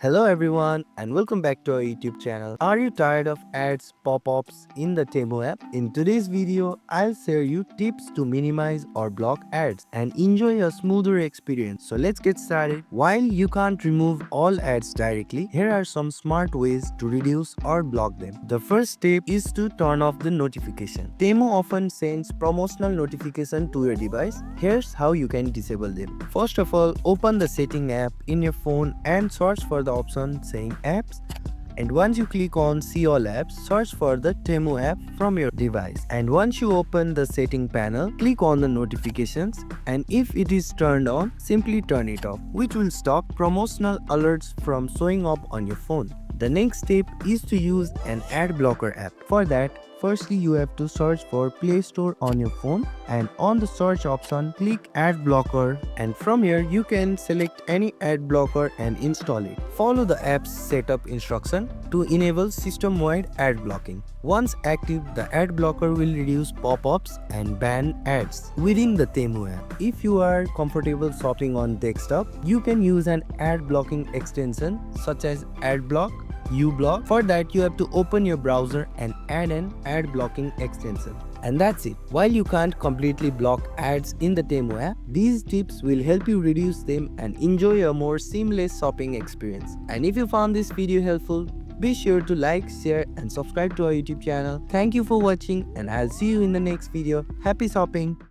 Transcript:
Hello everyone and welcome back to our YouTube channel. Are you tired of ads pop-ups in the Temu app? In today's video, I'll share you tips to minimize or block ads and enjoy a smoother experience. So let's get started. While you can't remove all ads directly, here are some smart ways to reduce or block them. The first step is to turn off the notification. Temu often sends promotional notification to your device. Here's how you can disable them. First of all, open the setting app in your phone and search for the option saying apps, and once you click on see all apps, search for the Temu app from your device, and once you open the setting panel, click on the notifications, and if it is turned on, simply turn it off, which will stop promotional alerts from showing up on your phone. The next step is to use an ad blocker app. For that, firstly you have to search for Play Store on your phone, and on the search option click ad blocker, and from here you can select any ad blocker and install it. Follow the app's setup instruction to enable system-wide ad blocking. Once active, the ad blocker will reduce pop-ups and ban ads within the Temu app. If you are comfortable shopping on desktop, you can use an ad blocking extension such as AdBlock, uBlock. For that, you have to open your browser and add an ad blocking extension. And that's it. While you can't completely block ads in the Temu app, these tips will help you reduce them and enjoy a more seamless shopping experience. And if you found this video helpful, be sure to like, share and subscribe to our YouTube channel. Thank you for watching and I'll see you in the next video. Happy shopping!